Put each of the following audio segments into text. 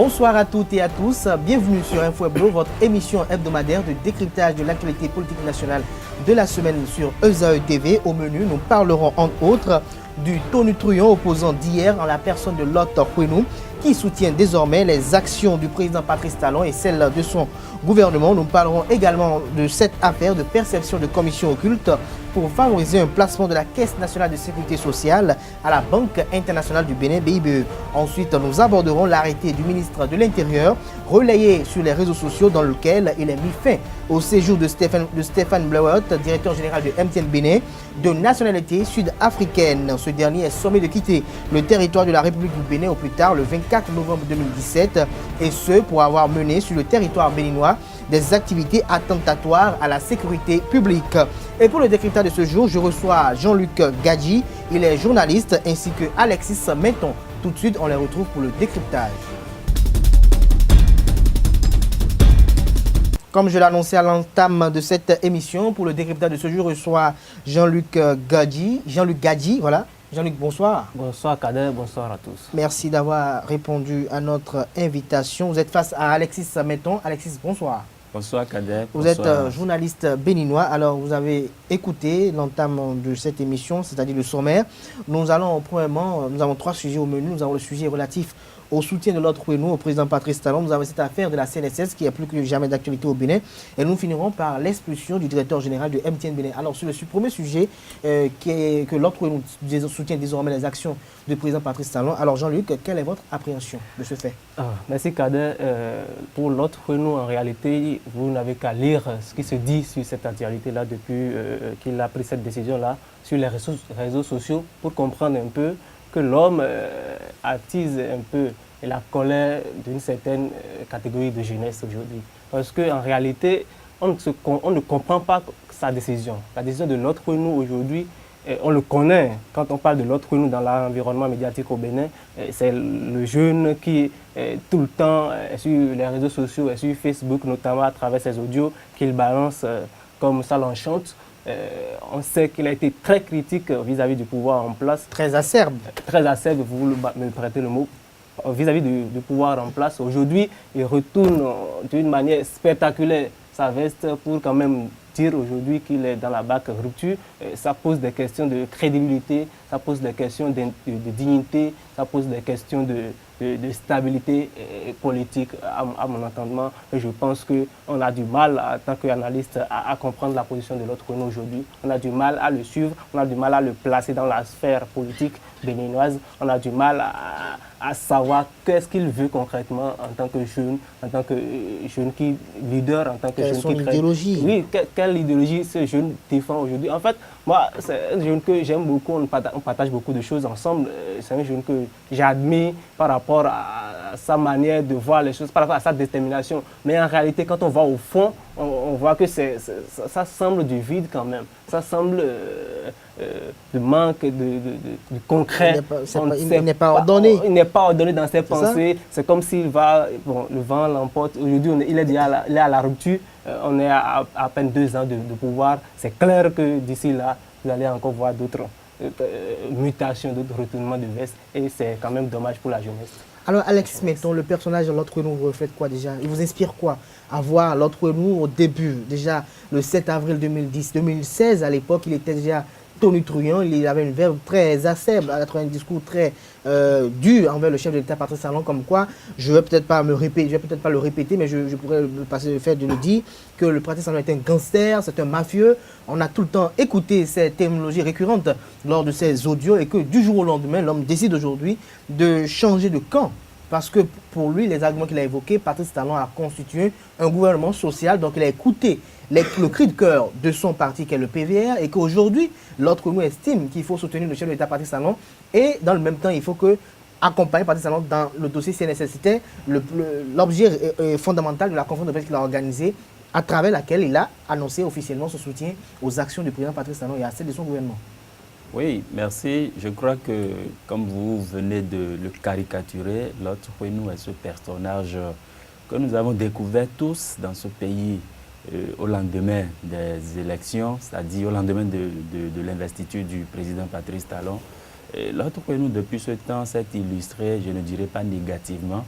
Bonsoir à toutes et à tous, bienvenue sur Info Hebdo, votre émission hebdomadaire de décryptage de l'actualité politique nationale de la semaine sur ESAE TV. Au menu, nous parlerons entre autres du tonitruant opposant d'hier en la personne de Lot Kwenou, qui soutient désormais les actions du président Patrice Talon et celles de son gouvernement. Nous parlerons également de cette affaire de perception de commissions occultes pour favoriser un placement de la Caisse nationale de sécurité sociale à la Banque internationale du Bénin, BIBE. Ensuite, nous aborderons l'arrêté du ministre de l'Intérieur relayé sur les réseaux sociaux dans lequel il a mis fin au séjour de Stéphane Blauert, directeur général de MTN Bénin, de nationalité sud-africaine. Ce dernier est sommé de quitter le territoire de la République du Bénin au plus tard le 24 novembre 2017, et ce pour avoir mené sur le territoire béninois des activités attentatoires à la sécurité publique. Et pour le décryptage de ce jour, je reçois Jean-Luc Gadji, il est journaliste, ainsi que Alexis Menton. Tout de suite, on les retrouve pour le décryptage. Comme je l'annonçais à l'entame de cette émission, pour le décryptage de ce jour, je reçois Jean-Luc Gadji, voilà. Jean-Luc, bonsoir. Bonsoir Kader, bonsoir à tous. Merci d'avoir répondu à notre invitation. Vous êtes face à Alexis Menton. Alexis, bonsoir. Bonsoir Kader. Vous êtes journaliste béninois. Alors, vous avez écouté l'entame de cette émission, c'est-à-dire le sommaire. Nous avons 3 sujets au menu. Nous avons le sujet relatif au soutien de Lot Kwenou au président Patrice Talon. Nous avons cette affaire de la CNSS qui est plus que jamais d'actualité au Bénin. Et nous finirons par l'expulsion du directeur général de MTN Bénin. Alors, sur le premier sujet, que Lot Kwenou soutient désormais les actions du président Patrice Talon. Alors, Jean-Luc, quelle est votre appréhension de ce fait? Merci Kader. Pour Lot Kwenou, en réalité, vous n'avez qu'à lire ce qui se dit sur cette actualité-là depuis qu'il a pris cette décision-là sur les réseaux sociaux pour comprendre un peu que l'homme attise un peu la colère d'une certaine catégorie de jeunesse aujourd'hui. Parce qu'en réalité, on ne comprend pas sa décision. La décision de Lot Kwenou aujourd'hui, on le connaît. Quand on parle de Lot Kwenou dans l'environnement médiatique au Bénin, c'est le jeune qui est tout le temps sur les réseaux sociaux et sur Facebook, notamment à travers ses audios qu'il balance comme ça l'enchante. On sait qu'il a été très critique vis-à-vis du pouvoir en place. Très acerbe. Très acerbe, vous me prêtez le mot, vis-à-vis du pouvoir en place. Aujourd'hui, il retourne d'une manière spectaculaire sa veste pour quand même dire aujourd'hui qu'il est dans la BAC rupture. Ça pose des questions de crédibilité, ça pose des questions de dignité, ça pose des questions de stabilité politique à mon entendement. Et je pense qu'on a du mal, en tant qu'analyste, à comprendre la position de Lot Kwenou aujourd'hui. On a du mal à le suivre, on a du mal à le placer dans la sphère politique béninoise. On a du mal à savoir qu'est-ce qu'il veut concrètement en tant que jeune, leader, en tant que jeune qui crée. Idéologie. Oui, quelle idéologie ce jeune défend aujourd'hui. En fait, moi, c'est un jeune que j'aime beaucoup, on partage beaucoup de choses ensemble. C'est un jeune que j'admire par rapport à sa manière de voir les choses, par rapport à sa détermination. Mais en réalité, quand on va au fond, on voit que ça semble du vide quand même. Ça semble de manque de concret. Il n'est pas ordonné. Il n'est pas ordonné dans ses pensées. C'est comme s'il va, le vent l'emporte. Aujourd'hui, il est à la rupture. On est à peine 2 ans de pouvoir. C'est clair que d'ici là, vous allez encore voir d'autres mutations, d'autres retournements de veste. Et c'est quand même dommage pour la jeunesse. Alors, Alexis Menton, le personnage de Lot Kwenou vous reflète quoi déjà? Il vous inspire quoi? À voir Lot Kwenou au début, déjà le 7 avril 2010, 2016, à l'époque, il était déjà tonitruant, il avait une verbe très acerbe, un discours très dur envers le chef de l'État Patrice Talon, comme quoi, je ne vais peut-être pas le répéter, mais je pourrais passer le fait de le dire que le Patrice Talon est un gangster, c'est un mafieux. On a tout le temps écouté ces terminologies récurrentes lors de ces audios et que du jour au lendemain, l'homme décide aujourd'hui de changer de camp. Parce que pour lui, les arguments qu'il a évoqués, Patrice Talon a constitué un gouvernement social, donc il a écouté le cri de cœur de son parti qui est le PVR et qu'aujourd'hui, Lot Kwenou estime qu'il faut soutenir le chef de l'État Patrice Talon et dans le même temps, il faut accompagner Patrice Talon dans le dossier CNSS. C'était l'objet fondamental de la conférence de presse qu'il a organisée à travers laquelle il a annoncé officiellement son soutien aux actions du président Patrice Talon et à celles de son gouvernement. Oui, merci. Je crois que, comme vous venez de le caricaturer, Lot Kwenou est ce personnage que nous avons découvert tous dans ce pays au lendemain des élections, c'est-à-dire au lendemain de l'investiture du président Patrice Talon. Lot Kwenou, depuis ce temps, s'est illustré, je ne dirais pas négativement,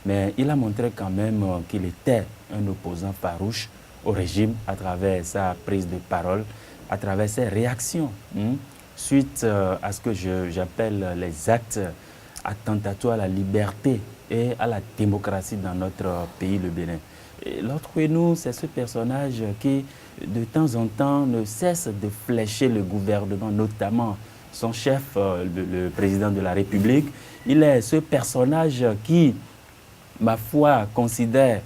mais il a montré quand même qu'il était un opposant farouche au régime à travers sa prise de parole, à travers ses réactions, suite à ce que j'appelle les actes attentatoires à la liberté et à la démocratie dans notre pays, le Bénin. L'autre nous, c'est ce personnage qui, de temps en temps, ne cesse de flécher le gouvernement, notamment son chef, le président de la République. Il est ce personnage qui, ma foi, considère,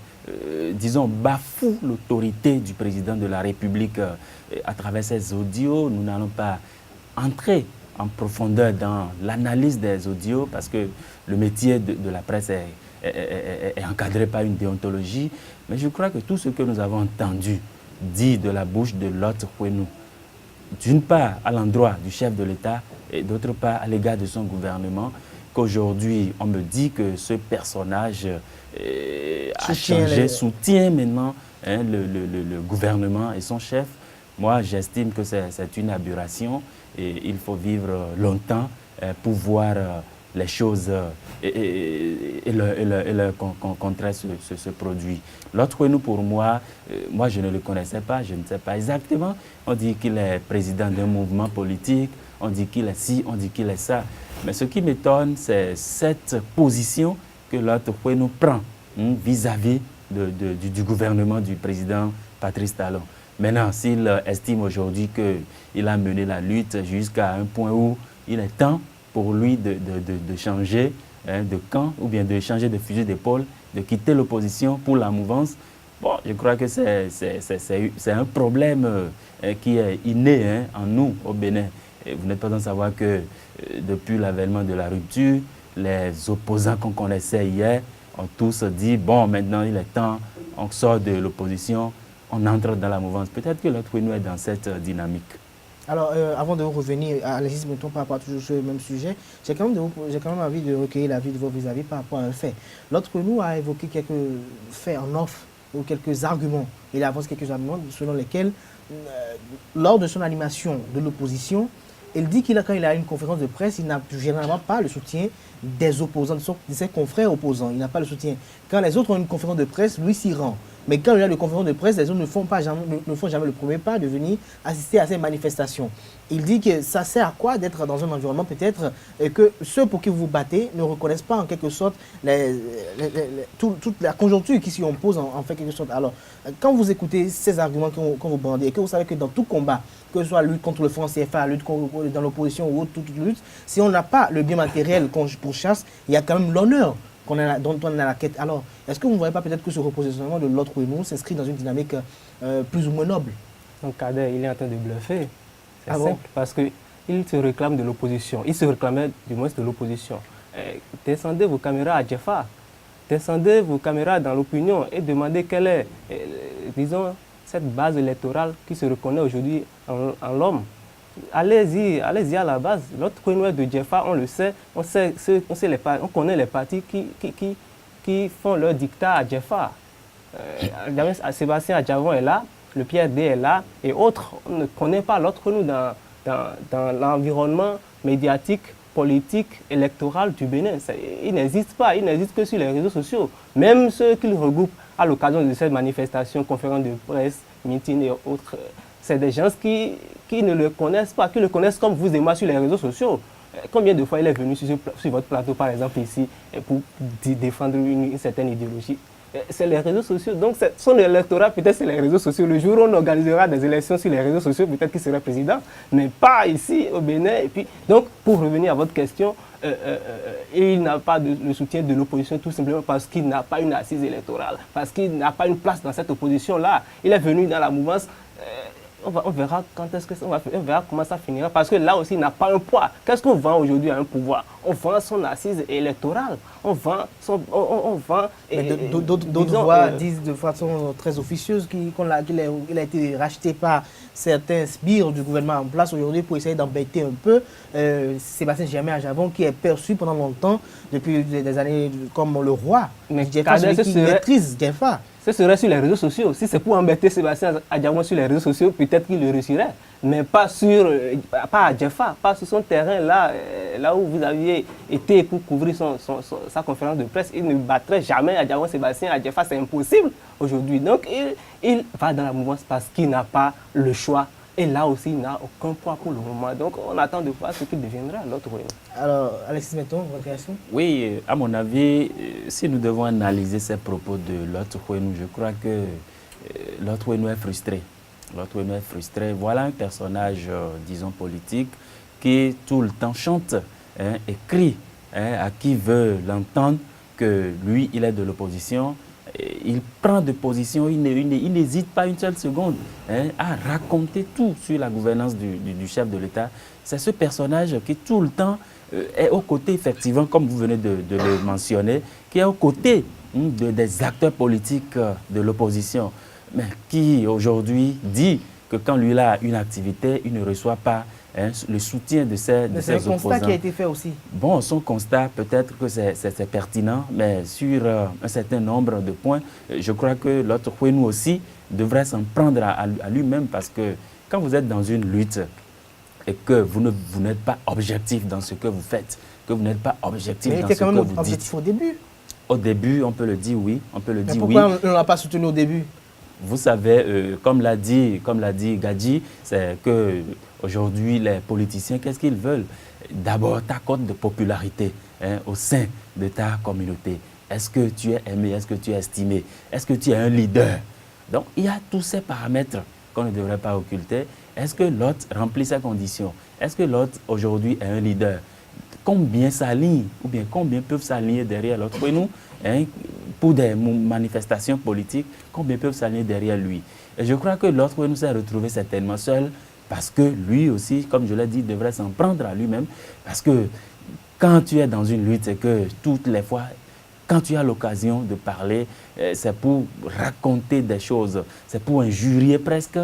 disons, bafoue l'autorité du président de la République à travers ses audios. Nous n'allons pas entrer en profondeur dans l'analyse des audios parce que le métier de la presse est encadré par une déontologie. Mais je crois que tout ce que nous avons entendu dit de la bouche de Lot Huenu, d'une part à l'endroit du chef de l'État et d'autre part à l'égard de son gouvernement, qu'aujourd'hui on me dit que ce personnage a changé, soutient maintenant le gouvernement et son chef. Moi, j'estime que c'est une aberration et il faut vivre longtemps pour voir les choses et le contraire se produit. L'autre, nous, pour moi, je ne le connaissais pas, je ne sais pas exactement. On dit qu'il est président d'un mouvement politique, on dit qu'il est ci, on dit qu'il est ça. Mais ce qui m'étonne, c'est cette position que l'autre nous prend vis-à-vis du gouvernement du président Patrice Talon. Maintenant, s'il estime aujourd'hui qu'il a mené la lutte jusqu'à un point où il est temps pour lui de changer de camp ou bien de changer de fusil d'épaule, de quitter l'opposition pour la mouvance, bon, je crois que c'est un problème qui est inné en nous, au Bénin. Et vous n'êtes pas sans savoir que depuis l'avènement de la rupture, les opposants qu'on connaissait hier ont tous dit, bon, maintenant il est temps, on sort de l'opposition, on entre dans la mouvance. Peut-être que l'autre nous est dans cette dynamique. Alors, avant de revenir à l'Aziz Menton par rapport à toujours ce même sujet, j'ai quand même envie de recueillir l'avis de vos vis-à-vis par rapport à un fait. L'autre nous a évoqué quelques faits en off ou quelques arguments. Il avance quelques arguments selon lesquels, lors de son animation de l'opposition, il dit quand il a une conférence de presse, il n'a généralement pas le soutien des opposants, de ses confrères opposants. Il n'a pas le soutien. Quand les autres ont une conférence de presse, lui s'y rend. Mais quand il y a une conférence de presse, les autres ne font jamais le premier pas de venir assister à ces manifestations. Il dit que ça sert à quoi d'être dans un environnement peut-être que ceux pour qui vous vous battez ne reconnaissent pas en quelque sorte toute la conjoncture qui s'y oppose en fait quelque sorte. Alors, quand vous écoutez ces arguments qu'on vous bandez et que vous savez que dans tout combat, que ce soit lutte contre le franc CFA, lutte dans l'opposition ou autre, toute lutte, si on n'a pas le bien matériel qu'on pourchasse, il y a quand même l'honneur dont on est à la quête. Alors, est-ce que vous ne voyez pas peut-être que ce repositionnement de l'autre nous s'inscrit dans une dynamique plus ou moins noble? Donc Kader, il est en train de bluffer. C'est simple, bon? parce qu'il se réclame de l'opposition. Il se réclamait du moins de l'opposition. Descendez vos caméras à Jeffa, descendez vos caméras dans l'opinion et demandez quelle est, disons, cette base électorale qui se reconnaît aujourd'hui en l'homme. Allez-y à la base. L'autre Kouenoué de Jeffa, on le sait, on connaît les partis qui font leur dictat à Jeffa. Sébastien Adjavon est là, le Pierre D est là et autres. On ne connaît pas l'autre nous dans l'environnement médiatique, politique, électoral du Bénin. Il n'existe pas, il n'existe que sur les réseaux sociaux. Même ceux qu'ils regroupent à l'occasion de cette manifestation, conférence de presse, meeting et autres, c'est des gens qui ne le connaissent pas, qui le connaissent comme vous et moi sur les réseaux sociaux. Combien de fois il est venu sur votre plateau, par exemple, ici, pour défendre une certaine idéologie? C'est les réseaux sociaux. Donc, son électorat, peut-être, c'est les réseaux sociaux. Le jour où on organisera des élections sur les réseaux sociaux, peut-être qu'il sera président, mais pas ici, au Bénin. Et puis, donc, pour revenir à votre question, il n'a pas le soutien de l'opposition tout simplement parce qu'il n'a pas une assise électorale, parce qu'il n'a pas une place dans cette opposition-là. Il est venu dans la mouvance. On verra quand est-ce que ça va faire, on verra comment ça finira, parce que là aussi, il n'a pas un poids. Qu'est-ce qu'on vend aujourd'hui à un pouvoir? On vend son assise électorale, on vend d'autres voix disent de façon très officieuse qu'il a été racheté par certains sbires du gouvernement en place aujourd'hui pour essayer d'embêter un peu Sébastien Germain Adjavon, qui est perçu pendant longtemps, depuis des années, comme le roi. Mais Jeffa, celui qui maîtrise Jeffa. Ce serait sur les réseaux sociaux. Si c'est pour embêter Sébastien Adjavon sur les réseaux sociaux, peut-être qu'il le réussirait. mais pas pas à Djefa, pas sur son terrain, là où vous aviez été pour couvrir sa conférence de presse. Il ne battrait jamais à Diamant Sébastien, à Djefa, c'est impossible aujourd'hui. Donc, il va dans la mouvance parce qu'il n'a pas le choix. Et là aussi, il n'a aucun poids pour le moment. Donc, on attend de voir ce qu'il deviendra, l'autre Oueno. Alors, Alexis Menton, votre réaction? Oui, à mon avis, si nous devons analyser ces propos de l'autre Oueno, je crois que l'autre Oueno est frustré. L'autre Oueno est frustré. Voilà un personnage, disons, politique, qui tout le temps chante et crie à qui veut l'entendre que lui, il est de l'opposition. Il prend de position, il n'hésite pas une seule seconde à raconter tout sur la gouvernance du chef de l'État. C'est ce personnage qui tout le temps est aux côtés, effectivement, comme vous venez de le mentionner, qui est aux côtés des acteurs politiques de l'opposition, mais qui aujourd'hui dit que quand lui a une activité, il ne reçoit pas le soutien de ses opposants. C'est un constat qui a été fait aussi. Bon, son constat, peut-être que c'est pertinent, mais sur un certain nombre de points, je crois que l'autre Oueno aussi devrait s'en prendre à lui-même, parce que quand vous êtes dans une lutte et que vous n'êtes pas objectif dans ce que vous faites, que vous n'êtes pas objectif dans ce que vous dites. Mais il était quand même objectif au début. Au début, on peut le dire oui, on peut le dire oui. Pourquoi on ne l'a pas soutenu au début? Vous savez, comme l'a dit Gadji, c'est que aujourd'hui les politiciens, qu'est-ce qu'ils veulent? D'abord ta cote de popularité au sein de ta communauté. Est-ce que tu es aimé? Est-ce que tu es estimé? Est-ce que tu es un leader? Donc il y a tous ces paramètres qu'on ne devrait pas occulter. Est-ce que l'autre remplit ces conditions? Est-ce que l'autre aujourd'hui est un leader? Combien s'alignent ou bien combien peuvent s'aligner derrière l'autre? Et nous, pour des manifestations politiques, combien peuvent s'aligner derrière lui? Et je crois que l'autre nous s'est retrouvé certainement seul, parce que lui aussi, comme je l'ai dit, devrait s'en prendre à lui-même. Parce que quand tu es dans une lutte, c'est que toutes les fois, quand tu as l'occasion de parler, c'est pour raconter des choses, c'est pour injurier presque,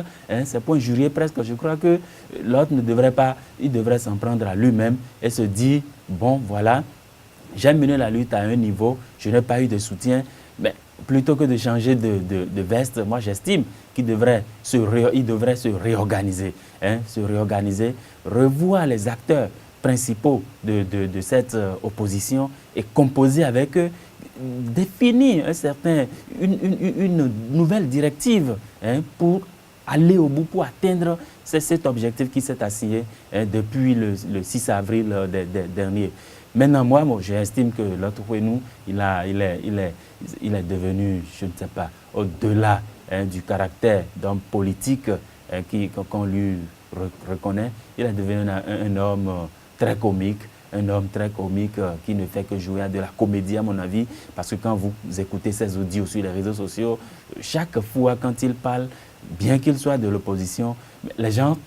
c'est pour injurier presque. Je crois que l'autre ne devrait pas, il devrait s'en prendre à lui-même et se dire, bon voilà, j'ai mené la lutte à un niveau, je n'ai pas eu de soutien, mais plutôt que de changer de veste, moi j'estime qu'il devrait se réorganiser, se réorganiser, revoir les acteurs principaux de cette opposition et composer avec eux, définir une nouvelle directive pour aller au bout, pour atteindre cet objectif qui s'est assigné depuis le 6 avril dernier. Maintenant, moi, j'estime que l'autre Oueno, il est devenu, je ne sais pas, au-delà du caractère d'homme politique qu'on lui reconnaît. Il est devenu un homme très comique, qui ne fait que jouer à de la comédie, à mon avis, parce que quand vous écoutez ses audios sur les réseaux sociaux, chaque fois quand il parle, bien qu'il soit de l'opposition, les gens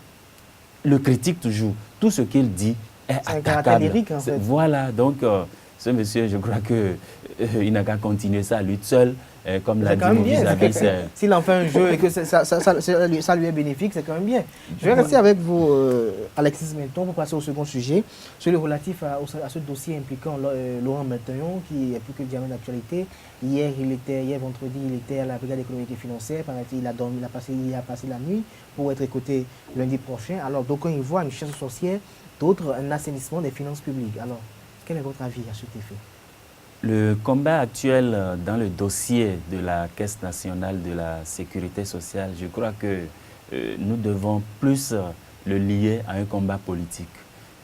le critiquent toujours. Tout ce qu'il dit est attaquable. Lyrique, en fait. Voilà, donc ce monsieur, je crois qu'il n'a qu'à continuer sa lutte seul. Comme l'a dit mon vis-à-vis. S'il en fait un jeu et que ça lui est bénéfique, c'est quand même bien. Je vais rester avec vous, Alexis Menton, pour passer au second sujet, celui relatif à ce dossier impliquant Laurent Menton, qui est plus que diamant d'actualité. Hier vendredi, il était à la brigade économique et financière. Il a passé la nuit pour être écouté lundi prochain. Alors, d'aucuns y voient une chasse aux sorcières, d'autres un assainissement des finances publiques. Alors, quel est votre avis à cet effet? Le combat actuel dans le dossier de la Caisse nationale de la sécurité sociale, je crois que nous devons plus le lier à un combat politique.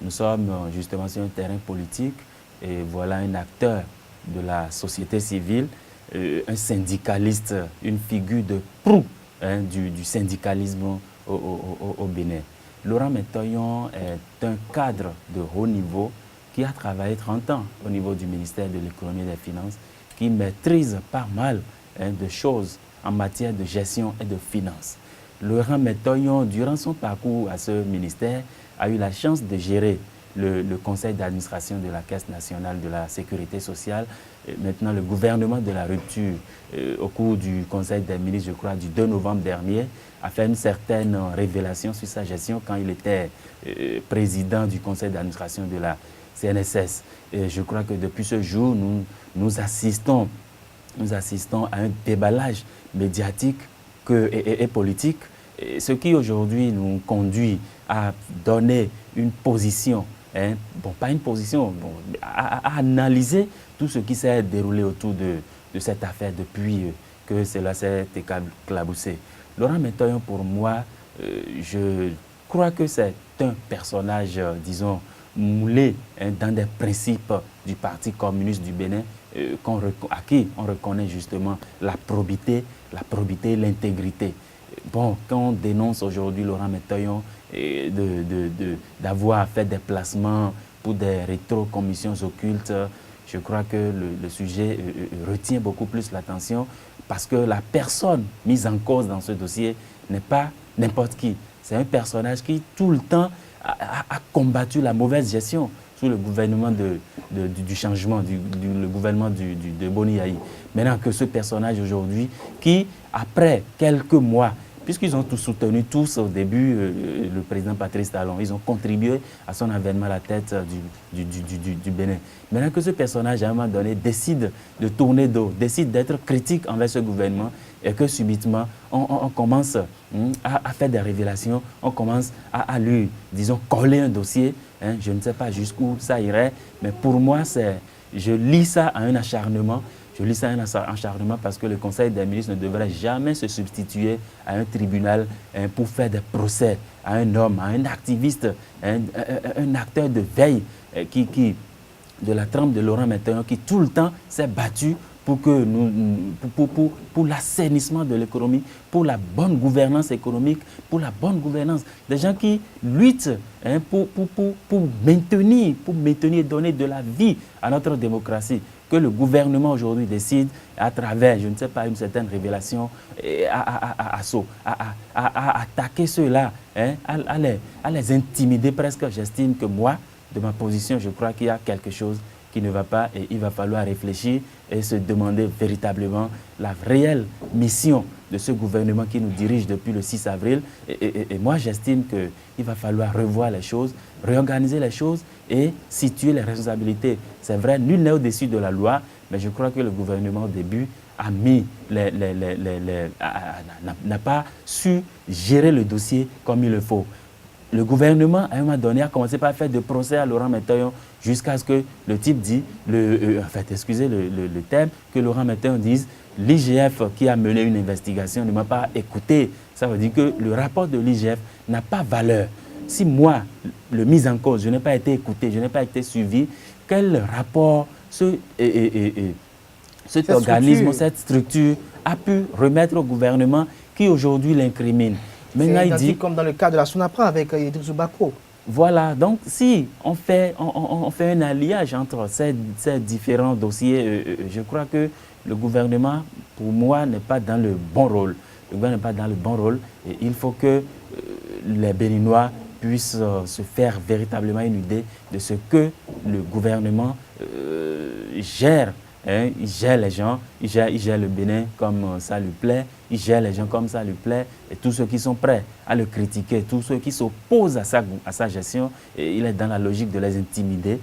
Nous sommes justement sur un terrain politique et voilà un acteur de la société civile, un syndicaliste, une figure de proue du syndicalisme au Bénin. Laurent Menton est un cadre de haut niveau qui a travaillé 30 ans au niveau du ministère de l'économie et des finances, qui maîtrise pas mal de choses en matière de gestion et de finances. Laurent Menton, durant son parcours à ce ministère, a eu la chance de gérer le conseil d'administration de la Caisse nationale de la sécurité sociale. Maintenant, le gouvernement de la rupture, au cours du conseil des ministres, je crois, du 2 novembre dernier, a fait une certaine révélation sur sa gestion quand il était président du conseil d'administration de la CNSS. Et je crois que depuis ce jour, nous assistons à un déballage médiatique et politique Et ce qui aujourd'hui nous conduit à donner une position, bon, pas une position, bon, à analyser tout ce qui s'est déroulé autour de cette affaire depuis que cela s'est éclaboussé. Laurent Mentoyon, pour moi, je crois que c'est un personnage, disons, moulé dans des principes du Parti communiste du Bénin, à qui on reconnaît justement la probité et l'intégrité. Bon, quand on dénonce aujourd'hui Laurent Mentoyon d'avoir fait des placements pour des rétro-commissions occultes, je crois que le sujet retient beaucoup plus l'attention parce que la personne mise en cause dans ce dossier n'est pas n'importe qui. C'est un personnage qui, tout le temps, a combattu la mauvaise gestion sous le gouvernement du changement, le gouvernement de Boni Yayi. Maintenant que ce personnage aujourd'hui, qui, après quelques mois, puisqu'ils ont tous soutenu tous au début le président Patrice Talon, ils ont contribué à son avènement à la tête du Bénin. Maintenant que ce personnage, à un moment donné, décide de tourner dos, décide d'être critique envers ce gouvernement et que subitement, on commence à faire des révélations, on commence à lui, disons, coller un dossier. Je ne sais pas jusqu'où ça irait, mais pour moi, je lis ça à un acharnement. Je lis ça à un acharnement parce que le Conseil des ministres ne devrait jamais se substituer à un tribunal pour faire des procès à un homme, à un activiste, un acteur de veille de la trempe de Laurent Mentoyon qui tout le temps s'est battu pour l'assainissement de l'économie, pour la bonne gouvernance économique, pour la bonne gouvernance. Des gens qui luttent pour maintenir et donner de la vie à notre démocratie. Que le gouvernement aujourd'hui décide à travers, je ne sais pas, une certaine révélation, à attaquer ceux-là, à les intimider presque. J'estime que moi, de ma position, je crois qu'il y a quelque chose qui ne va pas et il va falloir réfléchir et se demander véritablement la réelle mission de ce gouvernement qui nous dirige depuis le 6 avril. Et moi, j'estime qu'il va falloir revoir les choses, réorganiser les choses et situer les responsabilités. C'est vrai, nul n'est au-dessus de la loi, mais je crois que le gouvernement, au début, n'a pas su gérer le dossier comme il le faut. Le gouvernement, à un moment donné, a commencé par faire des procès à Laurent Mentoyon jusqu'à ce que le type dit, excusez le terme, que Laurent Mentoyon dise l'IGF qui a mené une investigation ne m'a pas écouté. Ça veut dire que le rapport de l'IGF n'a pas valeur. Si moi, le mis en cause, je n'ai pas été écouté, je n'ai pas été suivi, quel rapport cet organisme, cette structure a pu remettre au gouvernement qui aujourd'hui l'incrimine? Maintenant, il dit comme dans le cas de la SONAPRA avec Idrissou Bako. Voilà, donc si on fait un alliage entre ces différents dossiers, je crois que le gouvernement, pour moi, n'est pas dans le bon rôle. Le gouvernement n'est pas dans le bon rôle et il faut que les Béninois puissent se faire véritablement une idée de ce que le gouvernement gère. Il gère les gens, il gère le Bénin comme ça lui plaît, il gère les gens comme ça lui plaît, et tous ceux qui sont prêts à le critiquer, tous ceux qui s'opposent à sa gestion, et il est dans la logique de les intimider.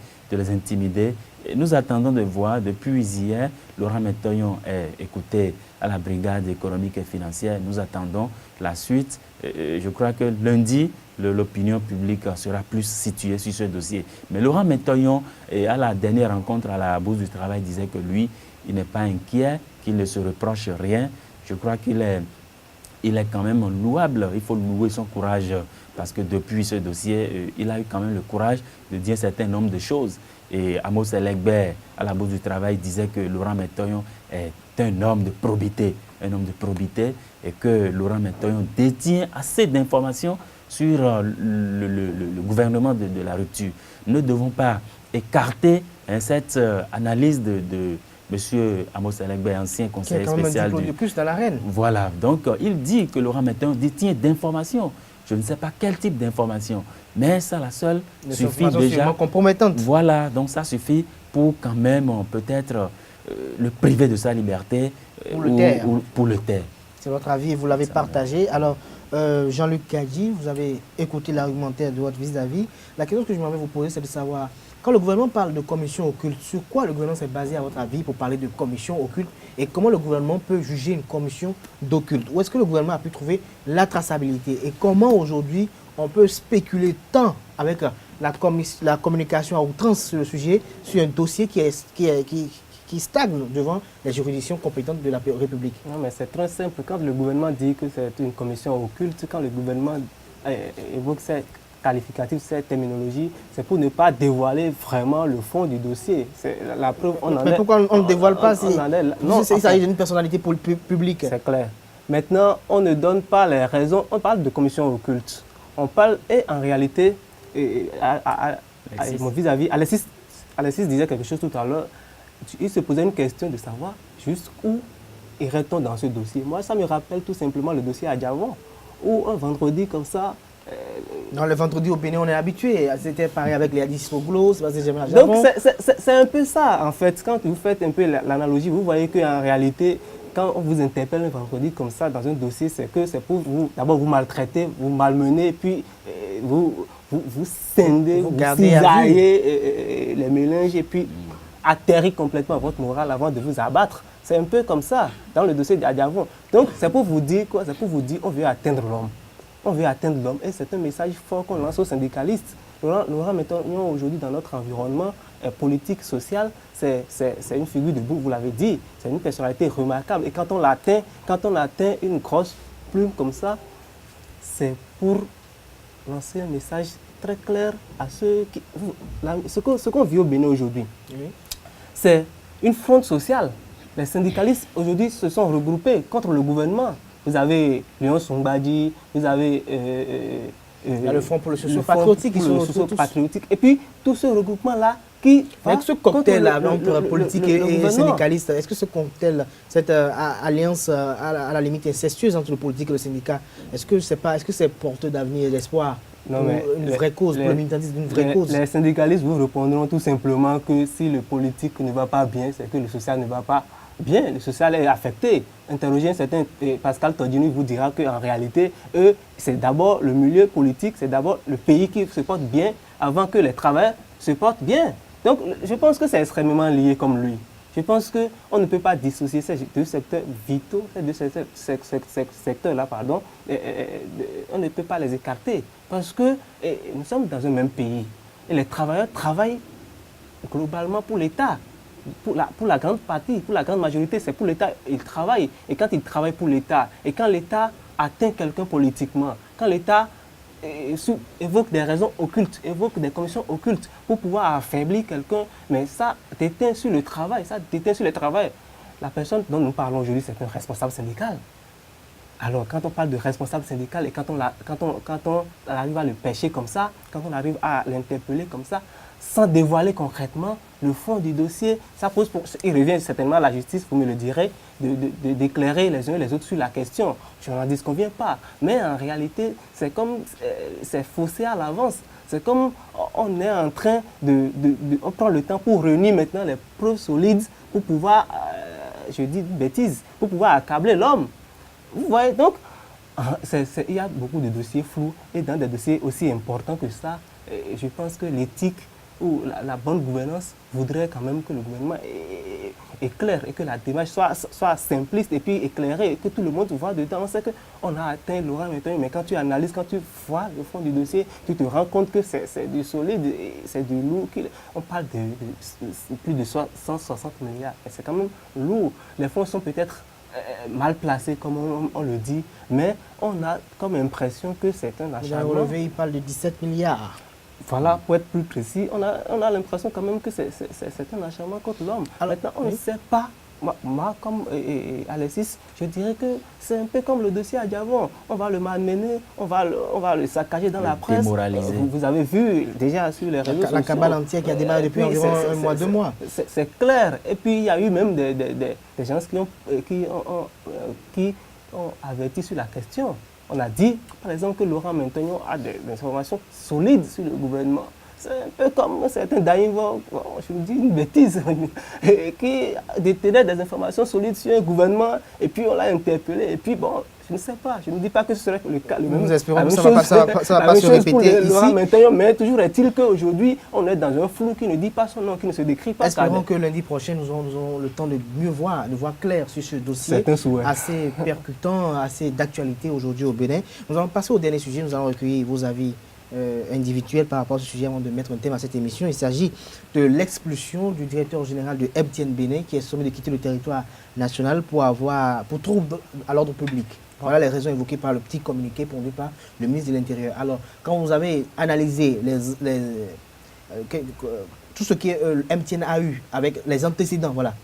Et nous attendons de voir, depuis hier, Laurent Mentoyon est écouté à la brigade économique et financière, nous attendons la suite. Je crois que lundi, l'opinion publique sera plus située sur ce dossier. Mais Laurent Mentoyon, à la dernière rencontre à la Bourse du Travail, disait que lui, il n'est pas inquiet, qu'il ne se reproche rien. Je crois qu'il est quand même louable. Il faut louer son courage parce que depuis ce dossier, il a eu quand même le courage de dire un certain nombre de choses. Et Amos Elegbe, à la Bourse du Travail, disait que Laurent Mentoyon est un homme de probité, et que Laurent Mentoyon détient assez d'informations sur le gouvernement de la rupture. Nous ne devons pas écarter cette analyse de M. Amos Elegbe, ancien conseiller spécial de plus dans l'arène. Voilà, donc il dit que Laurent Mentoyon détient d'informations. Je ne sais pas quel type d'informations, mais ça, la seule, suffit déjà. Compromettante. Voilà, donc ça suffit pour quand même peut-être le priver de sa liberté pour le taire. C'est votre avis, vous l'avez partagé. Alors, Jean-Luc Kadji, vous avez écouté l'argumentaire de votre vis-à-vis. La question que je m'avais vous poser, c'est de savoir, Quand le gouvernement parle de commission occulte, sur quoi le gouvernement s'est basé, à votre avis, pour parler de commission occulte? Et comment le gouvernement peut juger une commission d'occulte? Où est-ce que le gouvernement a pu trouver la traçabilité? Et comment aujourd'hui on peut spéculer tant avec la communication à outrance sur le sujet, sur un dossier qui stagne devant les juridictions compétentes de la République? Non, mais c'est très simple. Quand le gouvernement dit que c'est une commission occulte, quand le gouvernement évoque ces qualificatifs, cette terminologie, c'est pour ne pas dévoiler vraiment le fond du dossier. C'est la preuve. Mais pourquoi on ne dévoile pas si non, il s'agit d'une personnalité publique? C'est clair. Maintenant, on ne donne pas les raisons. On parle de commission occulte. On parle, et en réalité, mon vis-à-vis, Alexis disait quelque chose tout à l'heure. Il se posait une question de savoir jusqu'où irait-on dans ce dossier. Moi, ça me rappelle tout simplement le dossier à Diavon, où un vendredi comme ça. Dans le vendredi au Bénin, on est habitué. C'était pareil avec les Adisoglo, donc c'est un peu ça, en fait. Quand vous faites un peu l'analogie, vous voyez qu'en réalité, quand on vous interpelle un vendredi comme ça dans un dossier, c'est pour vous, d'abord vous maltraiter, vous malmener, puis vous scindez, vous cisaillez les mélanges, et puis atterrir complètement votre morale avant de vous abattre. C'est un peu comme ça dans le dossier d'Adiavon. Donc c'est pour vous dire quoi? C'est pour vous dire on veut atteindre l'homme. On veut atteindre l'homme, et c'est un message fort qu'on lance aux syndicalistes. Laurent Mettagnon, aujourd'hui, dans notre environnement politique, social, c'est une figure de boue, vous l'avez dit. C'est une personnalité remarquable. Et quand on atteint une grosse plume comme ça, c'est pour lancer un message très clair à ceux qui... Ce qu'on vit au Bénin aujourd'hui, c'est une fronde sociale. Les syndicalistes, aujourd'hui, se sont regroupés contre le gouvernement. Vous avez Léon Songbadi, vous avez le Front pour le socio-patriotique. Et puis, tout ce regroupement-là qui... Avec ce cocktail-là entre politique et syndicaliste, est-ce que ce cocktail, cette alliance à la limite incestueuse entre le politique et le syndicat, est-ce que c'est porteur d'avenir et d'espoir? Non, mais une vraie cause, pour le militantisme d'une vraie cause. Les syndicalistes vous répondront tout simplement que si le politique ne va pas bien, c'est que le social ne va pas bien. Le social est affecté. Interrogez un certain Pascal Todino, il vous dira qu'en réalité, c'est d'abord le milieu politique, c'est d'abord le pays qui se porte bien avant que les travailleurs se portent bien. Donc, je pense que c'est extrêmement lié comme lui. Je pense qu'on ne peut pas dissocier ces deux secteurs vitaux, ces deux secteurs-là, pardon, on ne peut pas les écarter. Parce que nous sommes dans un même pays. Et les travailleurs travaillent globalement pour l'État. Pour la grande partie, pour la grande majorité, c'est pour l'État. Ils travaillent. Et quand ils travaillent pour l'État, et quand l'État atteint quelqu'un politiquement, quand l'État évoque des raisons occultes, évoque des commissions occultes pour pouvoir affaiblir quelqu'un, mais ça déteint sur le travail, ça déteint sur le travail. La personne dont nous parlons aujourd'hui, c'est un responsable syndical. Alors, quand on parle de responsable syndical et quand on arrive à le pêcher comme ça, quand on arrive à l'interpeller comme ça, sans dévoiler concrètement le fond du dossier, ça pose il revient certainement à la justice, vous me le direz, d'éclairer les uns et les autres sur la question. Je n'en disconviens pas. Mais en réalité, c'est comme, c'est faussé à l'avance. C'est comme on est en train on prend le temps pour réunir maintenant les preuves solides pour pouvoir, je dis une bêtise, pour pouvoir accabler l'homme. Vous voyez, donc, il y a beaucoup de dossiers flous et dans des dossiers aussi importants que ça, je pense que l'éthique ou la bonne gouvernance voudrait quand même que le gouvernement est clair et que la démarche soit simpliste et puis éclairée, et que tout le monde voit dedans. On sait qu'on a atteint Laurent Mettagnon, mais quand tu analyses, quand tu vois le fond du dossier, tu te rends compte que c'est du solide, c'est du lourd. On parle de plus de 160 milliards, et c'est quand même lourd. Les fonds sont peut-être mal placés, comme on le dit, mais on a comme impression que c'est un acharnement. Relevé, il parle de 17 milliards. Voilà, pour être plus précis, on a l'impression quand même que c'est un acharnement contre l'homme. Maintenant, on ne sait pas. Moi comme Alexis, je dirais que c'est un peu comme le dossier à Diavon. On va le malmener, on va le saccager dans la presse. Vous avez vu déjà sur les réseaux sociaux. La cabale entière qui a démarré depuis environ un mois, 2 mois. C'est clair. Et puis, il y a eu même des gens qui ont averti sur la question. On a dit, par exemple, que Laurent Mettagnon a des informations solides sur le gouvernement. C'est un peu comme certains Daïvo, je vous dis une bêtise, qui détenaient des informations solides sur un gouvernement, et puis on l'a interpellé, et puis bon, Je ne sais pas, je ne dis pas que ce serait le cas. Nous espérons que ça ne va pas se répéter ici. Mais toujours est-il qu'aujourd'hui, on est dans un flou qui ne dit pas son nom, qui ne se décrit pas. Espérons que lundi prochain, nous aurons le temps de mieux voir, de voir clair sur ce dossier assez percutant, assez d'actualité aujourd'hui au Bénin. Nous allons passer au dernier sujet, nous allons recueillir vos avis individuels par rapport à ce sujet avant de mettre un thème à cette émission. Il s'agit de l'expulsion du directeur général de MTN Bénin qui est sommé de quitter le territoire national pour trouble à l'ordre public. Voilà les raisons évoquées par le petit communiqué produit par le ministre de l'Intérieur. Alors, quand vous avez analysé tout ce que MTN a eu avec les antécédents, voilà,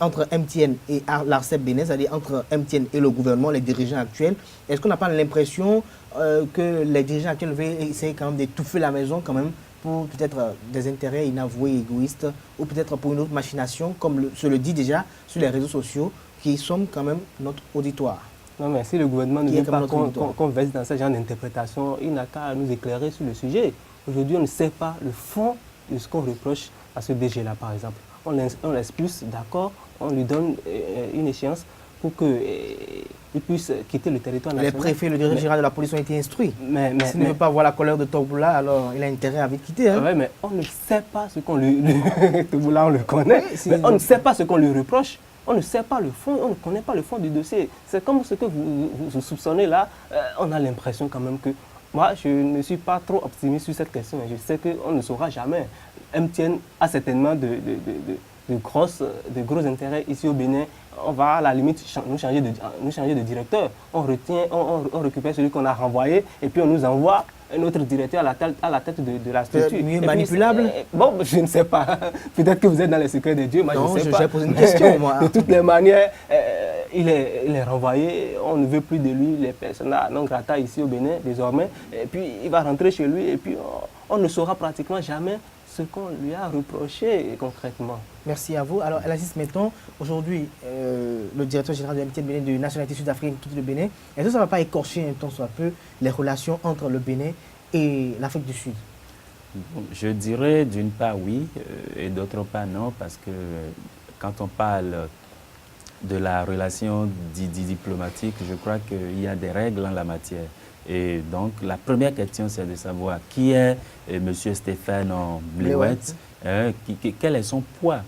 entre MTN et l'ARCEP Bénin, c'est-à-dire entre MTN et le gouvernement, les dirigeants actuels, est-ce qu'on n'a pas l'impression que les dirigeants actuels veulent essayer quand même d'étouffer la maison quand même pour peut-être des intérêts inavoués, égoïstes, ou peut-être pour une autre machination, comme se le dit déjà sur les réseaux sociaux, qui sont quand même notre auditoire? Non, mais si le gouvernement ne veut pas qu'on verse dans ce genre d'interprétation, il n'a qu'à nous éclairer sur le sujet. Aujourd'hui, on ne sait pas le fond de ce qu'on reproche à ce DG-là, par exemple. On l'expulse, d'accord, on lui donne une échéance pour qu'il puisse quitter le territoire national. Les préfets, le directeur général de la police ont été instruits. S'il ne veut pas voir la colère de Togboula, alors il a intérêt à vite quitter. Hein. Oui, mais on ne sait pas ce qu'on lui... Togboula, on le connaît, mais on ne sait pas ce qu'on lui reproche. On ne sait pas le fond, on ne connaît pas le fond du dossier. C'est comme ce que vous soupçonnez là. On a l'impression quand même que... Moi, je ne suis pas trop optimiste sur cette question. Je sais qu'on ne saura jamais. MTN a certainement de gros intérêts ici au Bénin. On va à la limite nous changer de directeur. On récupère celui qu'on a renvoyé et puis on nous envoie un autre directeur à la tête de la structure. Mieux manipulable? Bon, je ne sais pas. Peut-être que vous êtes dans les secrets de Dieu. Moi, non, je ne sais pas. J'ai posé une question, moi. De toutes les manières, il est renvoyé. On ne veut plus de lui, les personnes non grata ici au Bénin, désormais. Et puis, il va rentrer chez lui et puis on ne saura pratiquement jamais ce qu'on lui a reproché concrètement. Merci à vous. Alors, Elazis, mettons, aujourd'hui, le directeur général de MTN Bénin de nationalité sud-africaine, tout le Bénin, est-ce que ça ne va pas écorcher un tant soit peu les relations entre le Bénin et l'Afrique du Sud? Je dirais d'une part oui et d'autre part non, parce que quand on parle de la relation diplomatique, je crois qu'il y a des règles en la matière. Et donc, la première question, c'est de savoir qui est M. Stéphane Blewett, quel est son poids,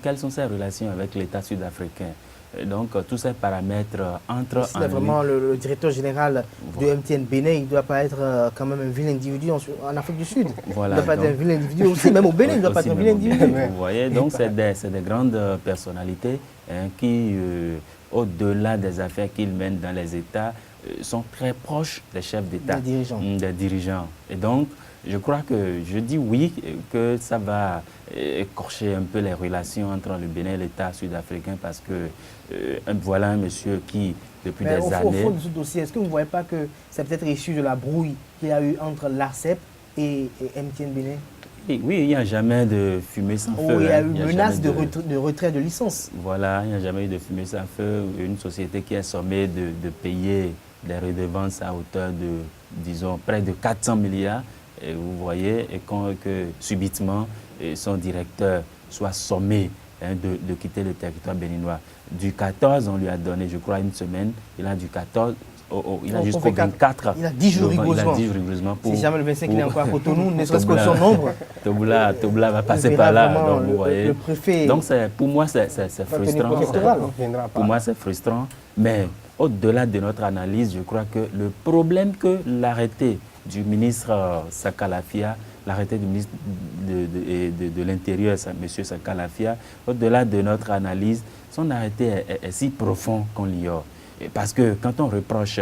quelles sont ses relations avec l'État sud-africain. Donc, tous ces paramètres entrent en vraiment le directeur général de MTN Bénin, il ne doit pas être quand même un vil individu en Afrique du Sud. Voilà, il ne doit pas être un vil individu aussi, même au Bénin, il ne doit pas être un vil individu. Vous voyez, donc c'est des grandes personnalités qui, au-delà des affaires qu'ils mènent dans les États, sont très proches des chefs d'État, des dirigeants. Et donc, je crois que je dis oui, que ça va écorcher un peu les relations entre le Bénin et l'État sud-africain parce que voilà un monsieur qui, depuis des années... Au fond de ce dossier, est-ce que vous ne voyez pas que c'est peut-être issu de la brouille qu'il y a eu entre l'ARCEP et MTN Bénin? Oui, il n'y a jamais de fumée sans feu. Il y a eu menace de retrait de licence. Voilà, il n'y a jamais eu de fumée sans feu. Une société qui est sommée de payer des redevances à hauteur de, disons, près de 400 milliards. Et vous voyez, et que subitement, son directeur soit sommé de quitter le territoire béninois. Du 14, on lui a donné, je crois, une semaine. Il a du 14, il a jusqu'au 24. Il a 10 jours rigoureusement. Si jamais le 25, il est encore à Cotonou, ne serait-ce que son nombre. Togboula va passer par là. Donc, vous voyez. Le préfet. Donc, pour moi, c'est frustrant. Pour moi, c'est frustrant. Mais au-delà de notre analyse, je crois que le problème que l'arrêté du ministre Sakalafia, l'arrêté du ministre de l'Intérieur, M. Sakalafia, au-delà de notre analyse, son arrêté est si profond qu'on l'ignore. Parce que quand on reproche,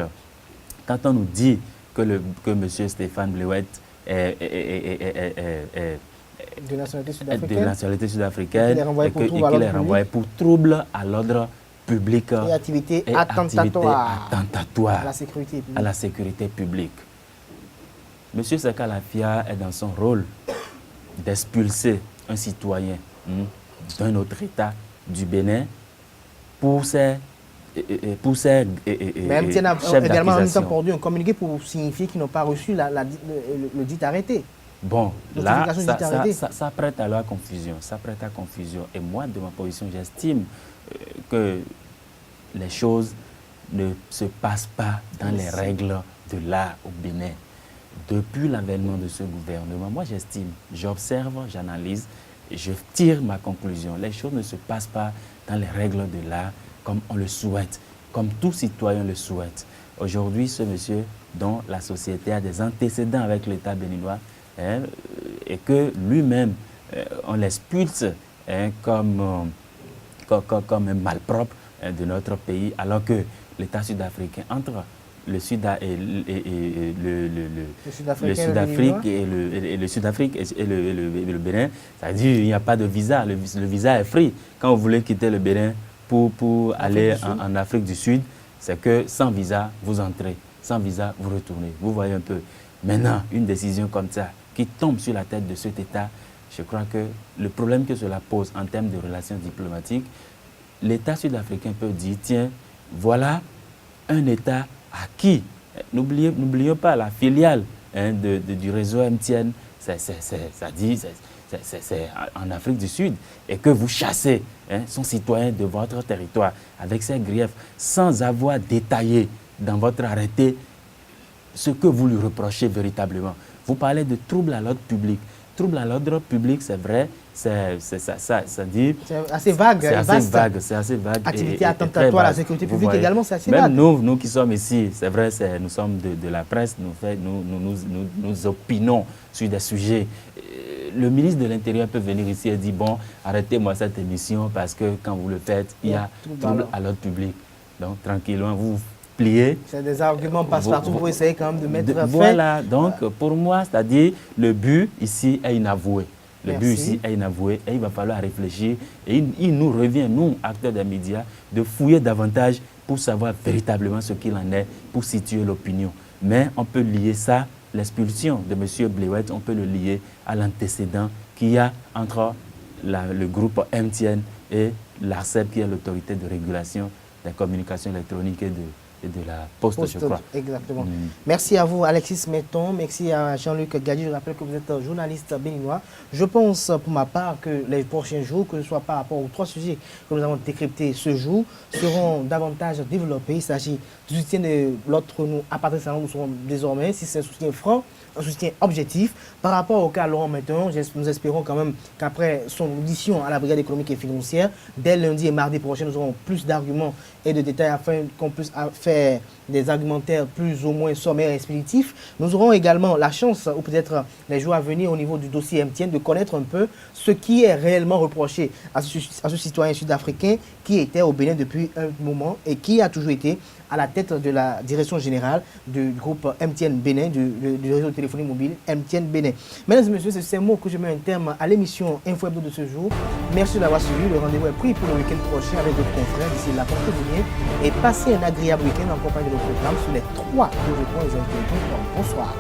quand on nous dit que M. Stéphane Blewett est de nationalité sud-africaine et qu'il est renvoyé pour trouble à l'ordre public et activité attentatoire à la sécurité publique. M. Sakalafia est dans son rôle d'expulser un citoyen d'un autre État du Bénin pour ses mais MTN a également en même temps produit un communiqué pour signifier qu'ils n'ont pas reçu le dit arrêté. Bon, là, ça prête à la confusion. Ça prête à confusion. Et moi, de ma position, j'estime que les choses ne se passe pas dans les règles de l'art au Bénin. Depuis l'avènement de ce gouvernement, moi j'estime, j'observe, j'analyse, et je tire ma conclusion. Les choses ne se passent pas dans les règles de l'art comme on le souhaite, comme tout citoyen le souhaite. Aujourd'hui, ce monsieur dont la société a des antécédents avec l'État béninois, hein, et que lui-même, on l'expulse comme un malpropre de notre pays, alors que l'État sud-africain, entre le Sud-Afrique et le Bénin, c'est-à-dire qu'il n'y a pas de visa, le visa est free. Quand vous voulez quitter le Bénin pour aller en Afrique du Sud, c'est que sans visa, vous entrez, sans visa, vous retournez. Vous voyez un peu. Maintenant, une décision comme ça qui tombe sur la tête de cet État, je crois que le problème que cela pose en termes de relations diplomatiques, l'État sud-africain peut dire, tiens, voilà un État à qui, n'oublions pas la filiale du réseau MTN, c'est en Afrique du Sud, et que vous chassez son citoyen de votre territoire avec ses griefs, sans avoir détaillé dans votre arrêté ce que vous lui reprochez véritablement. Vous parlez de trouble à l'ordre public. Trouble à l'ordre public, c'est vrai, ça dit... C'est assez vague. C'est assez vague. Activité attentatoire à la sécurité publique également, c'est assez vague. Même nous qui sommes ici, c'est vrai, nous sommes de la presse, nous opinons sur des sujets. Le ministre de l'Intérieur peut venir ici et dire, bon, arrêtez-moi cette émission parce que quand vous le faites, il y a trouble à l'ordre public. Donc, tranquillement, vous pliez. C'est des arguments passe-partout pour essayer quand même de mettre fin. Voilà, donc pour moi, c'est-à-dire, le but ici est inavoué. Le but ici est inavoué et il va falloir réfléchir. Et il nous revient, nous, acteurs des médias, de fouiller davantage pour savoir véritablement ce qu'il en est, pour situer l'opinion. Mais on peut lier ça, l'expulsion de M. Blewett, on peut le lier à l'antécédent qu'il y a entre le groupe MTN et l'ARCEP, qui est l'autorité de régulation des communications électroniques et de la poste, je crois. Exactement. Merci à vous, Alexis Metton. Merci à Jean-Luc Gadji. Je rappelle que vous êtes journaliste béninois. Je pense, pour ma part, que les prochains jours, que ce soit par rapport aux 3 sujets que nous avons décryptés ce jour, seront davantage développés. Il s'agit du soutien de l'autre nous à partir de ça, nous serons désormais, si c'est un soutien franc, un soutien objectif. Par rapport au cas Laurent Metton, nous espérons quand même qu'après son audition à la brigade économique et financière, dès lundi et mardi prochain, nous aurons plus d'arguments et de détails afin qu'on puisse faire des argumentaires plus ou moins sommaires et expéditifs. Nous aurons également la chance, ou peut-être les jours à venir au niveau du dossier MTN, de connaître un peu ce qui est réellement reproché à ce citoyen sud-africain qui était au Bénin depuis un moment et qui a toujours été à la tête de la direction générale du groupe MTN Bénin, du réseau de téléphonie mobile MTN Bénin. Mesdames et messieurs, c'est ces mots que je mets un terme à l'émission Info Hebdo de ce jour. Merci d'avoir suivi. Le rendez-vous est pris pour le week-end prochain avec d'autres confrères. D'ici là, portez-vous bien et passez un agréable week-end en compagnie de nos programmes sur les 3 points. Bonsoir.